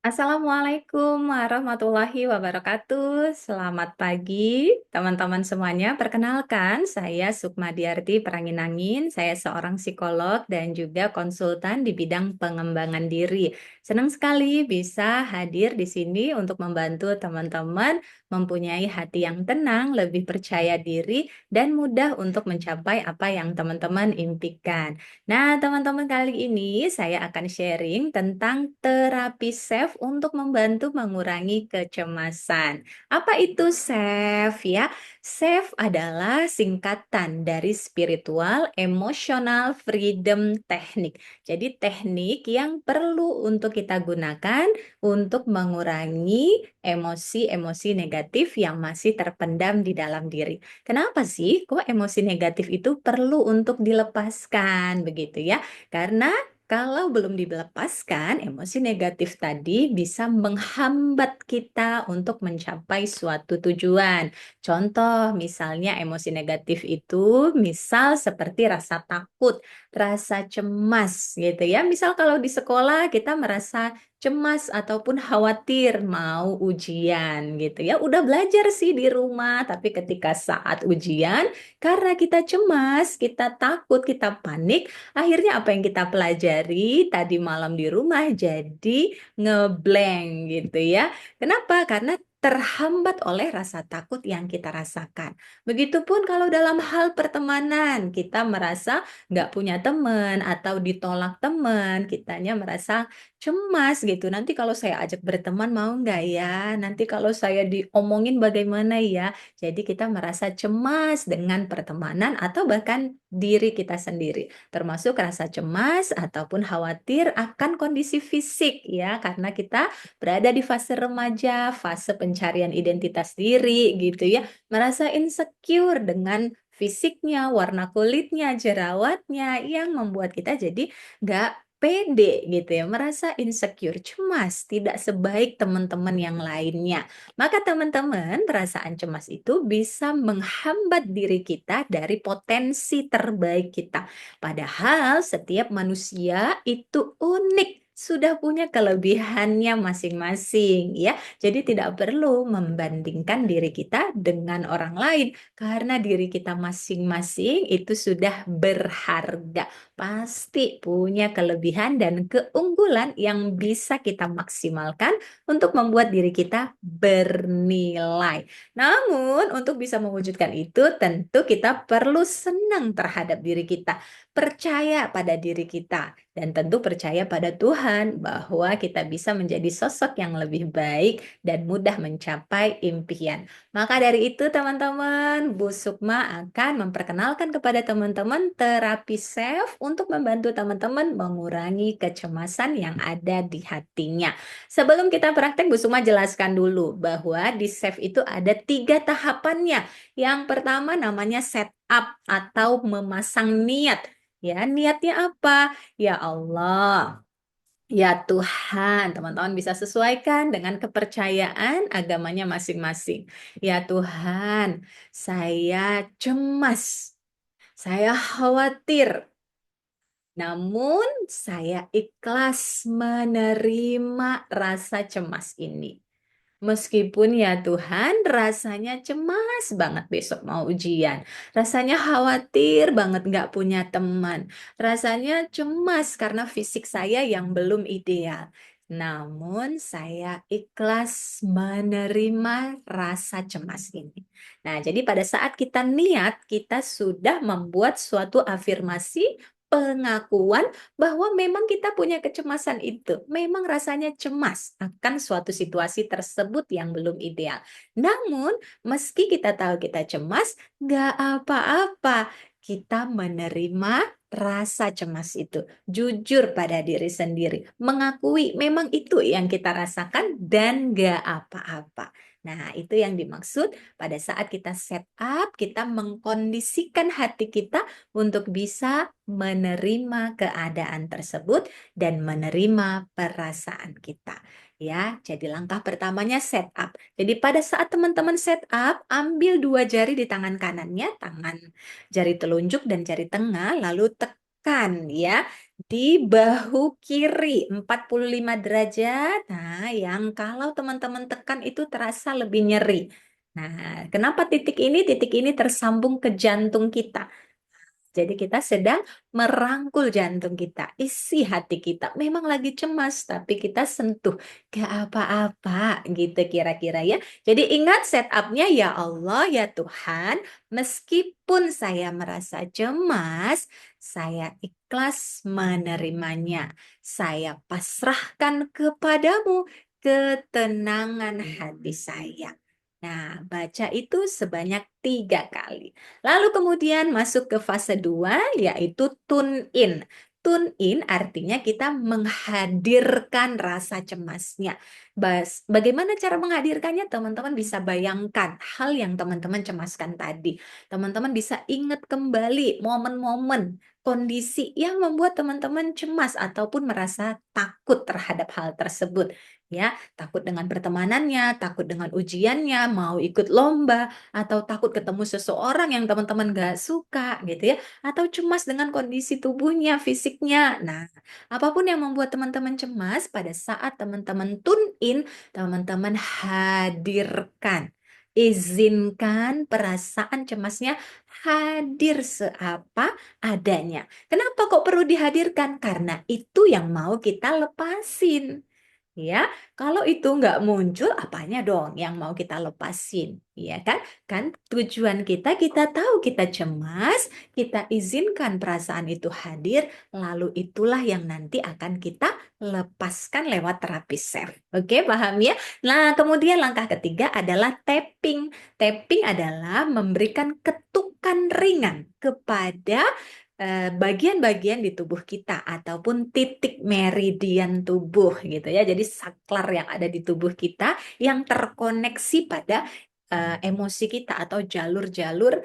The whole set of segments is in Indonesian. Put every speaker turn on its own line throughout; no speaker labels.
Assalamualaikum warahmatullahi wabarakatuh. Selamat pagi, teman-teman semuanya. Perkenalkan, saya Sukma Diarti Pranginangin. Saya seorang psikolog dan juga konsultan di bidang pengembangan diri. Senang sekali bisa hadir di sini untuk membantu teman-teman mempunyai hati yang tenang, lebih percaya diri, dan mudah untuk mencapai apa yang teman-teman impikan. Nah, teman-teman, kali ini saya akan sharing tentang terapi SAFE untuk membantu mengurangi kecemasan. Apa itu SAFE ya? SAFE adalah singkatan dari Spiritual Emotional Freedom Technique. Jadi teknik yang perlu untuk kita gunakan untuk mengurangi emosi-emosi negatif yang masih terpendam di dalam diri. Kenapa sih kok emosi negatif itu perlu untuk dilepaskan begitu ya? Karena kalau belum dilepaskan, emosi negatif tadi bisa menghambat kita untuk mencapai suatu tujuan. Contoh, misalnya emosi negatif itu, misal seperti rasa takut, rasa cemas gitu ya. Misal kalau di sekolah kita merasa cemas ataupun khawatir mau ujian gitu ya. Udah belajar sih di rumah, tapi ketika saat ujian karena kita cemas, kita takut, kita panik, akhirnya apa yang kita pelajari tadi malam di rumah jadi ngeblank gitu ya. Kenapa? Karena terhambat oleh rasa takut yang kita rasakan. Begitupun kalau dalam hal pertemanan, kita merasa nggak punya teman atau ditolak teman, kitanya merasa cemas gitu. Nanti kalau saya ajak berteman mau nggak ya? Nanti kalau saya diomongin bagaimana ya? Jadi kita merasa cemas dengan pertemanan atau bahkan diri kita sendiri. Termasuk rasa cemas ataupun khawatir akan kondisi fisik ya. Karena kita berada di fase remaja, fase pencarian identitas diri gitu ya. Merasa insecure dengan fisiknya, warna kulitnya, jerawatnya yang membuat kita jadi nggak pede gitu ya, merasa insecure, cemas, tidak sebaik teman-teman yang lainnya. Maka teman-teman, perasaan cemas itu bisa menghambat diri kita dari potensi terbaik kita. Padahal setiap manusia itu unik, sudah punya kelebihannya masing-masing ya. Jadi tidak perlu membandingkan diri kita dengan orang lain karena diri kita masing-masing itu sudah berharga. Pasti punya kelebihan dan keunggulan yang bisa kita maksimalkan untuk membuat diri kita bernilai. Namun, untuk bisa mewujudkan itu, tentu kita perlu senang terhadap diri kita, percaya pada diri kita, dan tentu percaya pada Tuhan bahwa kita bisa menjadi sosok yang lebih baik dan mudah mencapai impian. Maka dari itu, teman-teman, Bu Sukma akan memperkenalkan kepada teman-teman terapi self untuk membantu teman-teman mengurangi kecemasan yang ada di hatinya. Sebelum kita praktek, Bu Sukma jelaskan dulu bahwa di SAFE itu ada 3 tahapannya. Yang pertama namanya setup atau memasang niat. Ya, niatnya apa? Ya Allah, ya Tuhan, teman-teman bisa sesuaikan dengan kepercayaan agamanya masing-masing. Ya Tuhan, saya cemas, saya khawatir, namun saya ikhlas menerima rasa cemas ini. Meskipun ya Tuhan rasanya cemas banget besok mau ujian. Rasanya khawatir banget nggak punya teman. Rasanya cemas karena fisik saya yang belum ideal. Namun saya ikhlas menerima rasa cemas ini. Nah, jadi pada saat kita niat, kita sudah membuat suatu afirmasi pengakuan bahwa memang kita punya kecemasan itu, memang rasanya cemas akan suatu situasi tersebut yang belum ideal. Namun, meski kita tahu kita cemas, nggak apa-apa. Kita menerima rasa cemas itu, jujur pada diri sendiri, mengakui memang itu yang kita rasakan dan nggak apa-apa. Nah, itu yang dimaksud pada saat kita set up, kita mengkondisikan hati kita untuk bisa menerima keadaan tersebut dan menerima perasaan kita. Ya, jadi langkah pertamanya set up. Jadi pada saat teman-teman set up, ambil 2 jari di tangan kanannya, tangan jari telunjuk dan jari tengah, lalu tekan ya di bahu kiri 45 derajat. Nah, yang kalau teman-teman tekan itu terasa lebih nyeri. Nah, kenapa titik ini? Titik ini tersambung ke jantung kita. Jadi kita sedang merangkul jantung kita, isi hati kita. Memang lagi cemas, tapi kita sentuh. Gak apa-apa gitu kira-kira ya. Jadi ingat setupnya ya Allah, ya Tuhan. Meskipun saya merasa cemas, saya ikhlas menerimanya. Saya pasrahkan kepadamu ketenangan hati saya. Nah, baca itu sebanyak 3 kali. Lalu kemudian masuk ke fase 2 yaitu tune in. Tune in artinya kita menghadirkan rasa cemasnya. Bagaimana cara menghadirkannya? Teman-teman bisa bayangkan hal yang teman-teman cemaskan tadi. Teman-teman bisa ingat kembali momen-momen, kondisi yang membuat teman-teman cemas ataupun merasa takut terhadap hal tersebut. Ya, takut dengan pertemanannya, takut dengan ujiannya, mau ikut lomba, atau takut ketemu seseorang yang teman-teman gak suka gitu ya, atau cemas dengan kondisi tubuhnya, fisiknya. Nah, apapun yang membuat teman-teman cemas, pada saat teman-teman tune in, teman-teman hadirkan. Izinkan perasaan cemasnya hadir seapa adanya. Kenapa kok perlu dihadirkan? Karena itu yang mau kita lepasin. Ya, kalau itu nggak muncul, apanya dong yang mau kita lepasin? Ya kan? Kan tujuan kita tahu kita cemas, kita izinkan perasaan itu hadir, lalu itulah yang nanti akan kita lepaskan lewat terapi self. Oke, paham ya? Nah, kemudian langkah ketiga adalah tapping. Tapping adalah memberikan ketukan ringan kepada bagian-bagian di tubuh kita ataupun titik meridian tubuh gitu ya. Jadi saklar yang ada di tubuh kita yang terkoneksi pada emosi kita atau jalur-jalur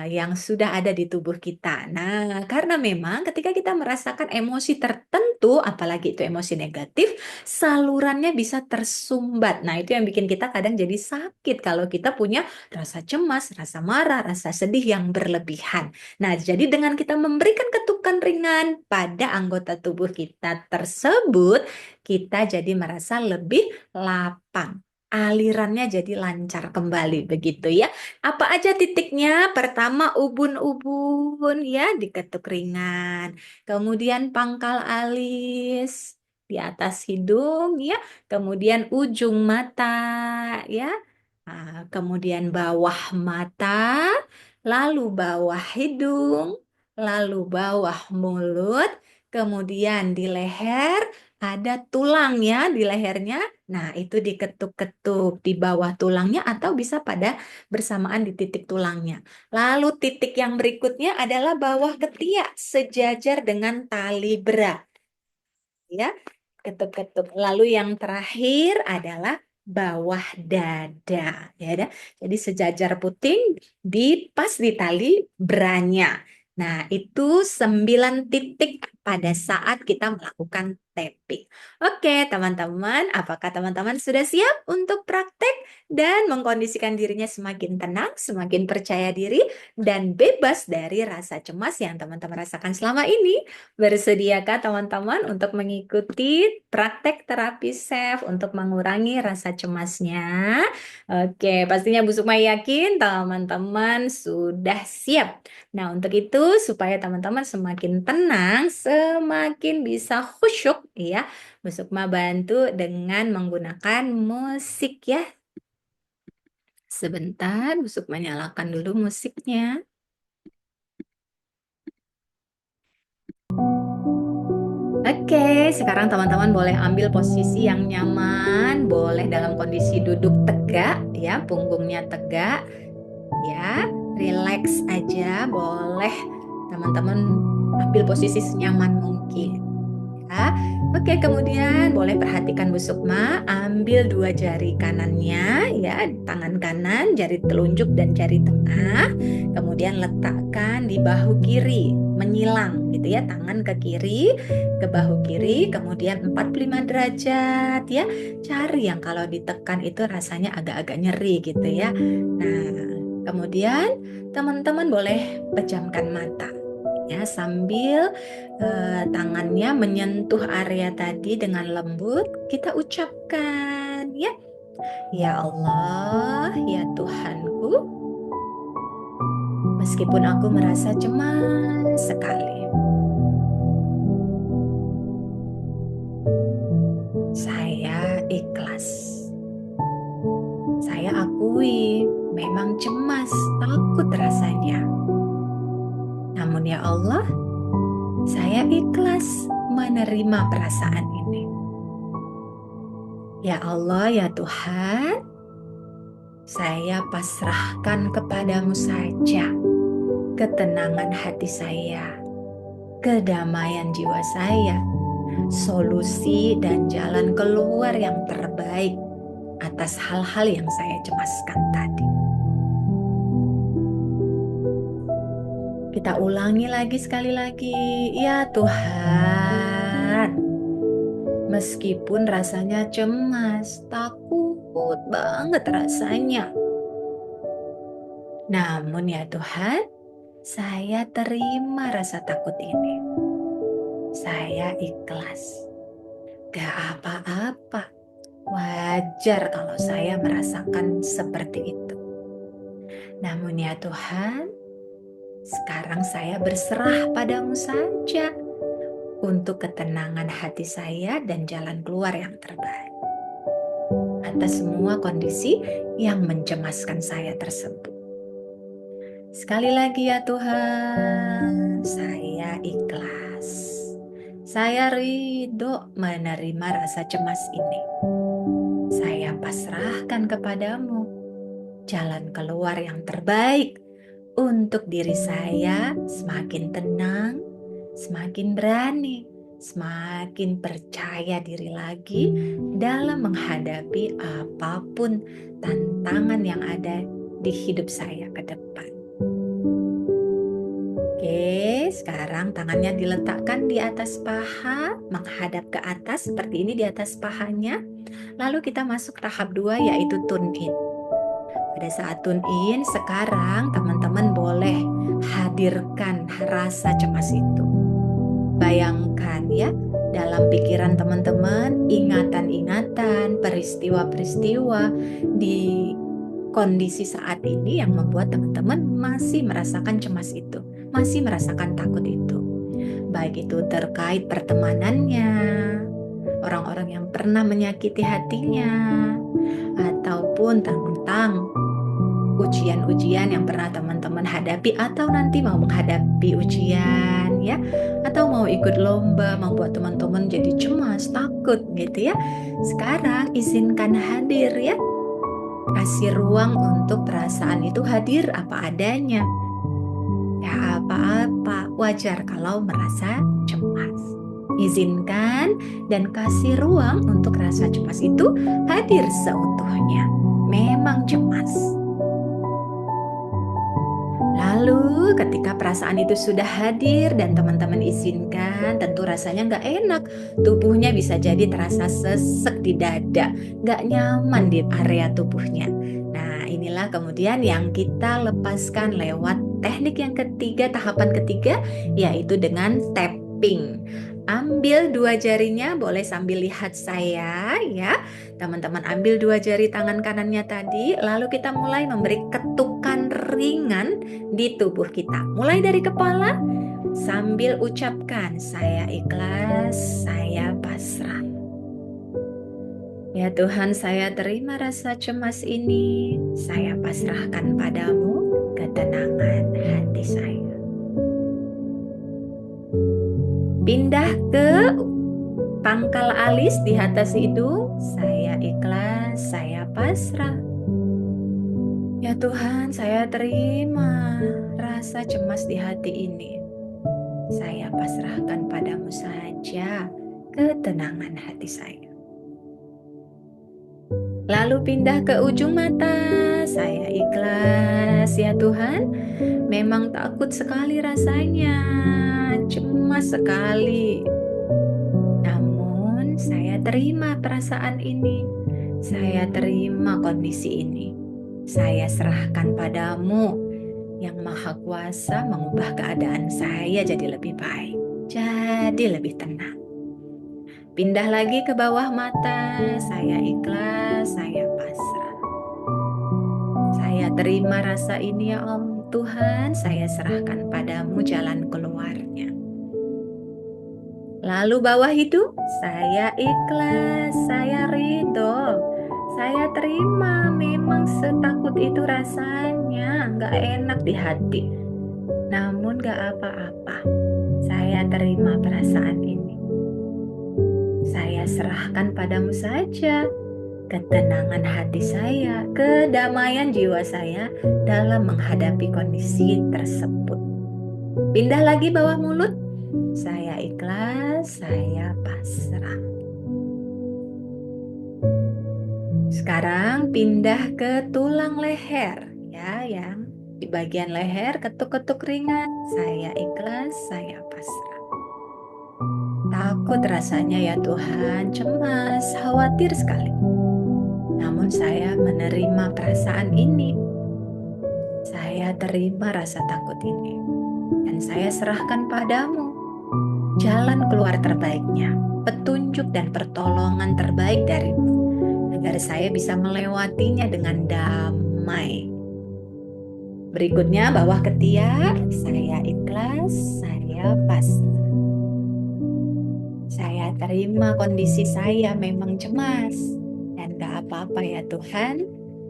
yang sudah ada di tubuh kita. Nah, karena memang ketika kita merasakan emosi tertentu, apalagi itu emosi negatif, salurannya bisa tersumbat. Nah, itu yang bikin kita kadang jadi sakit kalau kita punya rasa cemas, rasa marah, rasa sedih yang berlebihan. Nah, jadi dengan kita memberikan ketukan ringan pada anggota tubuh kita tersebut, kita jadi merasa lebih lapang. Alirannya jadi lancar kembali, begitu ya. Apa aja titiknya? Pertama, ubun-ubun ya, diketuk ringan. Kemudian pangkal alis di atas hidung ya. Kemudian ujung mata ya. Kemudian bawah mata, lalu bawah hidung, lalu bawah mulut, kemudian di leher ada tulang ya di lehernya. Nah, itu diketuk-ketuk di bawah tulangnya atau bisa pada bersamaan di titik tulangnya. Lalu titik yang berikutnya adalah bawah ketiak sejajar dengan tali bra ya. Ketuk-ketuk. Lalu yang terakhir adalah bawah dada, ya dah. Jadi sejajar puting di pas di tali branya. Nah, itu 9 titik pada saat kita melakukan tapping. Oke, teman-teman, apakah teman-teman sudah siap untuk praktek dan mengkondisikan dirinya semakin tenang, semakin percaya diri, dan bebas dari rasa cemas yang teman-teman rasakan selama ini? Bersediakah teman-teman untuk mengikuti praktek terapi self untuk mengurangi rasa cemasnya? Oke, pastinya Bu Sukma yakin teman-teman sudah siap. Nah, untuk itu supaya teman-teman semakin tenang, semakin bisa khusyuk ya, Bu Sukma bantu dengan menggunakan musik ya. Sebentar, Bu Sukma nyalakan dulu musiknya. Oke, sekarang teman-teman boleh ambil posisi yang nyaman, boleh dalam kondisi duduk tegak, ya, punggungnya tegak, ya, relax aja, boleh teman-teman ambil posisi senyaman mungkin, ya. Oke, kemudian boleh perhatikan Bu Sukma, ambil 2 jari kanannya, ya, tangan kanan, jari telunjuk dan jari tengah, kemudian letakkan di bahu kiri, menyilang, gitu ya, tangan ke kiri, ke bahu kiri, kemudian 45 derajat, ya, cari yang kalau ditekan itu rasanya agak-agak nyeri, gitu ya. Nah, kemudian teman-teman boleh pejamkan mata. Ya, sambil tangannya menyentuh area tadi dengan lembut, kita ucapkan ya, ya Allah, ya Tuhanku, meskipun aku merasa cemas sekali, saya ikhlas. Saya akui memang cemas, takut rasanya. Namun ya Allah, saya ikhlas menerima perasaan ini. Ya Allah, ya Tuhan, saya pasrahkan kepadamu saja ketenangan hati saya, kedamaian jiwa saya, solusi dan jalan keluar yang terbaik atas hal-hal yang saya cemaskan tadi. Kita ulangi lagi sekali lagi, ya Tuhan, meskipun rasanya cemas, takut banget rasanya. Namun ya Tuhan, saya terima rasa takut ini. Saya ikhlas. Gak apa-apa. Wajar kalau saya merasakan seperti itu. Namun ya Tuhan, sekarang saya berserah padamu saja untuk ketenangan hati saya dan jalan keluar yang terbaik atas semua kondisi yang mencemaskan saya tersebut. Sekali lagi ya Tuhan, saya ikhlas. Saya ridho menerima rasa cemas ini. Saya pasrahkan kepadamu jalan keluar yang terbaik untuk diri saya, semakin tenang, semakin berani, semakin percaya diri lagi dalam menghadapi apapun tantangan yang ada di hidup saya ke depan. Oke, sekarang tangannya diletakkan di atas paha, menghadap ke atas seperti ini di atas pahanya. Lalu kita masuk tahap 2 yaitu tune in. Pada saat tune in, sekarang teman-teman boleh hadirkan rasa cemas itu. Bayangkan ya, dalam pikiran teman-teman, ingatan-ingatan, peristiwa-peristiwa di kondisi saat ini yang membuat teman-teman masih merasakan cemas itu, masih merasakan takut itu. Baik itu terkait pertemanannya, orang-orang yang pernah menyakiti hatinya, ataupun tentang ujian-ujian yang pernah teman-teman hadapi atau nanti mau menghadapi ujian ya, atau mau ikut lomba membuat teman-teman jadi cemas, takut gitu ya. Sekarang izinkan hadir ya. Kasih ruang untuk perasaan itu hadir apa adanya. Ya apa-apa, wajar kalau merasa cemas. Izinkan dan kasih ruang untuk rasa cemas itu hadir seutuhnya. Memang cemas. Lalu ketika perasaan itu sudah hadir dan teman-teman izinkan, tentu rasanya nggak enak. Tubuhnya bisa jadi terasa sesek di dada, nggak nyaman di area tubuhnya. Nah inilah kemudian yang kita lepaskan lewat teknik yang ketiga, tahapan ketiga, yaitu dengan tapping. Ambil dua jarinya, boleh sambil lihat saya ya. Teman-teman ambil dua jari tangan kanannya tadi, lalu kita mulai memberi ketukan ringan di tubuh kita. Mulai dari kepala, sambil ucapkan, saya ikhlas, saya pasrah. Ya Tuhan, saya terima rasa cemas ini, saya pasrahkan padamu ketenangan hati saya. Pindah ke pangkal alis di atas hidung, saya ikhlas, saya pasrah. Ya Tuhan, saya terima rasa cemas di hati ini. Saya pasrahkan padamu saja ketenangan hati saya. Lalu pindah ke ujung mata, saya ikhlas ya Tuhan. Memang takut sekali rasanya, cemas sekali. Namun saya terima perasaan ini, saya terima kondisi ini. Saya serahkan padamu, yang Maha Kuasa mengubah keadaan saya jadi lebih baik, jadi lebih tenang. Pindah lagi ke bawah mata, saya ikhlas, saya pasrah. Saya terima rasa ini ya Om Tuhan, saya serahkan padamu jalan keluarnya. Lalu bawah hidung, saya ikhlas, saya ridho, saya terima. Memang setakut itu rasanya, gak enak di hati. Namun gak apa-apa, saya terima perasaan ini. Saya serahkan padamu saja ketenangan hati saya, kedamaian jiwa saya dalam menghadapi kondisi tersebut. Pindah lagi bawah mulut, saya ikhlas, saya pasrah. Sekarang pindah ke tulang leher, ya, yang di bagian leher ketuk-ketuk ringan, saya ikhlas, saya pasrah. Takut rasanya ya Tuhan, cemas, khawatir sekali. Namun saya menerima perasaan ini. Saya terima rasa takut ini. Dan saya serahkan padamu jalan keluar terbaiknya, petunjuk dan pertolongan terbaik darimu, agar saya bisa melewatinya dengan damai. Berikutnya bawah ketiak, saya ikhlas, saya pasrah. Saya terima kondisi saya memang cemas, dan gak apa-apa ya Tuhan,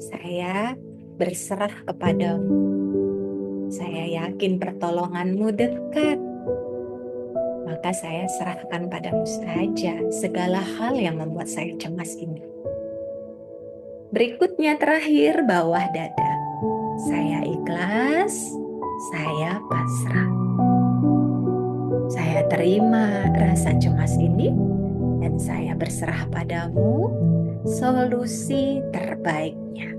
saya berserah kepadamu. Saya yakin pertolonganmu dekat, maka saya serahkan padamu saja segala hal yang membuat saya cemas ini. Berikutnya terakhir bawah dada, saya ikhlas, saya pasrah. Saya terima rasa cemas ini dan saya berserah padamu solusi terbaiknya.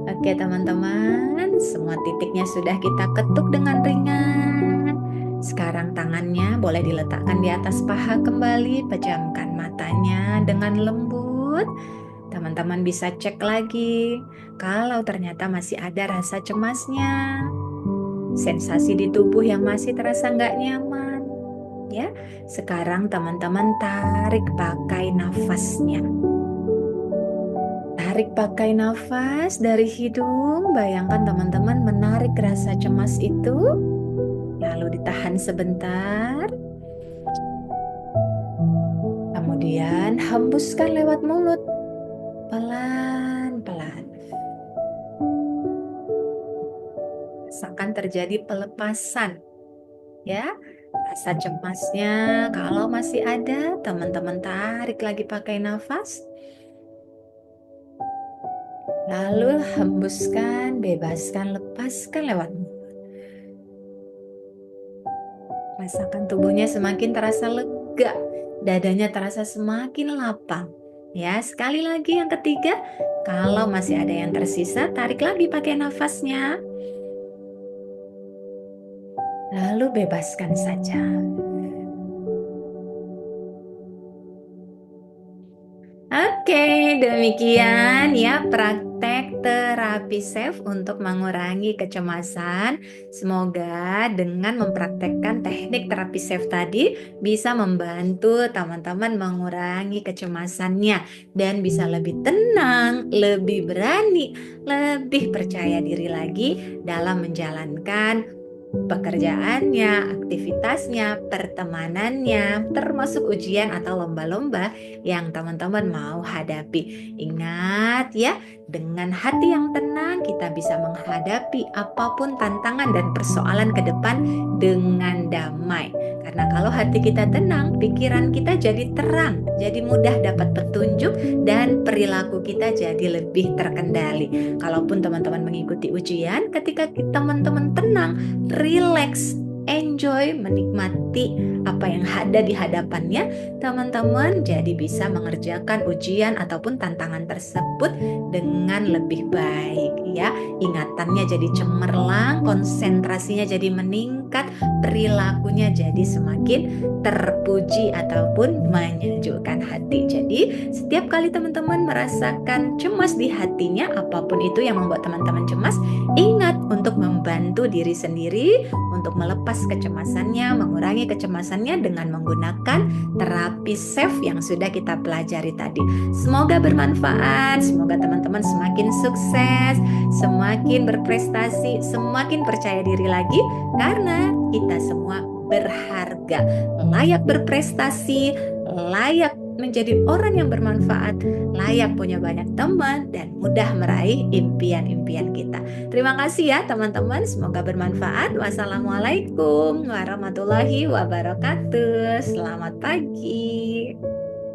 Oke teman-teman, semua titiknya sudah kita ketuk dengan ringan. Sekarang tangannya boleh diletakkan di atas paha kembali, pejamkan matanya dengan lembut. Teman-teman bisa cek lagi kalau ternyata masih ada rasa cemasnya, sensasi di tubuh yang masih terasa nggak nyaman. Ya, sekarang teman-teman tarik pakai nafasnya. Tarik pakai nafas dari hidung. Bayangkan teman-teman menarik rasa cemas itu, lalu ditahan sebentar. Kemudian hembuskan lewat mulut, pelan-pelan. Rasakan terjadi pelepasan, ya. Rasa cemasnya kalau masih ada, teman-teman tarik lagi pakai nafas. Lalu hembuskan, bebaskan, lepaskan lewat mulut. Rasakan tubuhnya semakin terasa lega, dadanya terasa semakin lapang. Ya, sekali lagi yang ketiga, kalau masih ada yang tersisa, tarik lagi pakai nafasnya. Lalu bebaskan saja. Oke, demikian ya praktek terapi SAFE untuk mengurangi kecemasan. Semoga dengan mempraktekkan teknik terapi SAFE tadi bisa membantu teman-teman mengurangi kecemasannya dan bisa lebih tenang, lebih berani, lebih percaya diri lagi dalam menjalankan pekerjaannya, aktivitasnya, pertemanannya, termasuk ujian atau lomba-lomba yang teman-teman mau hadapi. Ingat ya, dengan hati yang tenang kita bisa menghadapi apapun tantangan dan persoalan ke depan dengan damai. Karena kalau hati kita tenang, pikiran kita jadi terang, jadi mudah dapat petunjuk dan perilaku kita jadi lebih terkendali. Kalaupun teman-teman mengikuti ujian, ketika teman-teman tenang, relax, enjoy, menikmati apa yang ada di hadapannya, teman-teman jadi bisa mengerjakan ujian ataupun tantangan tersebut dengan lebih baik ya. Ingatannya jadi cemerlang, konsentrasinya jadi meningkat, perilakunya jadi semakin terpuji ataupun menyejukkan hati. Jadi setiap kali teman-teman merasakan cemas di hatinya, apapun itu yang membuat teman-teman cemas, ingat untuk membantu diri sendiri untuk melepas kecemasannya, mengurangi kecemasannya dengan menggunakan terapi self yang sudah kita pelajari tadi. Semoga bermanfaat, semoga teman-teman semakin sukses, semakin berprestasi, semakin percaya diri lagi, karena kita semua berharga, layak berprestasi, layak menjadi orang yang bermanfaat, layak punya banyak teman, dan mudah meraih impian-impian kita. Terima kasih ya teman-teman, semoga bermanfaat. Wassalamualaikum warahmatullahi wabarakatuh. Selamat pagi.